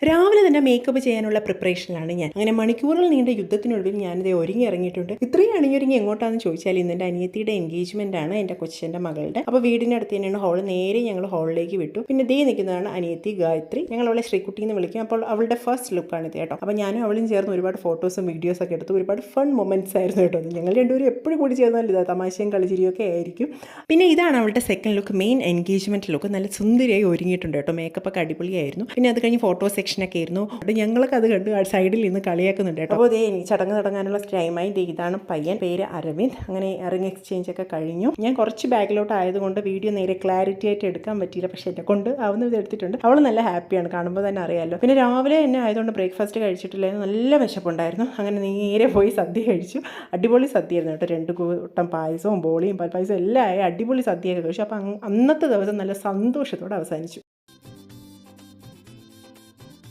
രാവിലെ തന്നെ മേക്കപ്പ് ചെയ്യാനുള്ള പ്രിപ്പറേഷനിലാണ് ഞാൻ. അങ്ങനെ മണിക്കൂറുകൾ നീണ്ട യുദ്ധത്തിനൊടുവിൽ ഞാനിത് ഒരുങ്ങി ഇറങ്ങിയിട്ടുണ്ട്. ഇത്രയും അണിയൊരുങ്ങി എങ്ങോട്ടാണെന്ന് ചോദിച്ചാൽ ഇന്ന് എൻ്റെ അനിയത്തിയുടെ എൻഗേജ്മെൻ്റ് ആണ്, എൻ്റെ കൊച്ചിൻ്റെ മകളുടെ. അപ്പോൾ വീടിൻ്റെ അടുത്ത് തന്നെയാണ് ഹോൾ. നേരെ ഞങ്ങൾ ഹോളിലേക്ക് വിട്ടു. പിന്നെ ദേ നിൽക്കുന്നതാണ് അനിയത്തി ഗായത്രി. ഞങ്ങൾ അവളെ ശ്രീകുട്ടി എന്ന് വിളിക്കും. അപ്പോൾ അവളുടെ ഫസ്റ്റ് ലുക്കാണ് ഇത് കേട്ടോ. അപ്പോൾ ഞാനും അവളും ചേർന്ന് ഒരുപാട് ഫോട്ടോസും വീഡിയോസൊക്കെ എടുത്തു. ഒരുപാട് ഫൺ മൊമെൻറ്റ്സ് ആയിരുന്നു കേട്ടോ. ഞങ്ങൾ രണ്ടുപേരും എപ്പോഴും കൂടി ചേർന്നാൽ ഇതാ തമാശയും കളിച്ചിരിയൊക്കെ ആയിരിക്കും. പിന്നെ ഇതാണ് അവളുടെ second look, main engagement look. നല്ല സുന്ദരിയായി ഒരുങ്ങിയിട്ടുണ്ട് കേട്ടോ. മേക്കപ്പ് ഒക്കെ അടിപൊളിയായിരുന്നു. പിന്നെ അത് കഴിഞ്ഞ് ഫോട്ടോ സെക്ഷനൊക്കെ ആയിരുന്നു. ഞങ്ങളൊക്കെ അത് കണ്ട് സൈഡിൽ നിന്ന് കളിയാക്കുന്നുണ്ട് കേട്ടോ. അപ്പോൾ ചടങ്ങ് തുടങ്ങാനുള്ള ടൈമായി. ഇതാണ് പയ്യൻ, പേര് അരവിന്ദ്. അങ്ങനെ റിംഗ് എക്സ്ചേഞ്ച് ഒക്കെ കഴിഞ്ഞു. ഞാൻ കുറച്ച് ബാക്കിലോട്ട് ആയതുകൊണ്ട് വീഡിയോ നേരെ ക്ലാരിറ്റി ആയിട്ട് എടുക്കാൻ പറ്റിയില്ല. പക്ഷേ എന്നെ കൊണ്ട് ആവുന്ന ഇത് എടുത്തിട്ടുണ്ട്. അവൾ നല്ല ഹാപ്പിയാണ്, കാണുമ്പോൾ തന്നെ അറിയാമല്ലോ. പിന്നെ രാവിലെ തന്നെ ആയതുകൊണ്ട് ബ്രേക്ക്ഫാസ്റ്റ് കഴിച്ചിട്ടില്ലായിരുന്നു. നല്ല വിശപ്പുണ്ടായിരുന്നു. അങ്ങനെ നേരെ പോയി സദ്യ കഴിച്ചു. അടിപൊളി സദ്യയായിരുന്നു കേട്ടോ. 2 കൂട്ടം പായസവും ബോളിയും പാൽപ്പായസവും എല്ലാം ആയി അടിപൊളി സദ്യയൊക്കെ കഴിച്ചു. അപ്പോൾ അന്നത്തെ ദിവസം നല്ല സന്തോഷത്തോടെ അവസാനിച്ചു.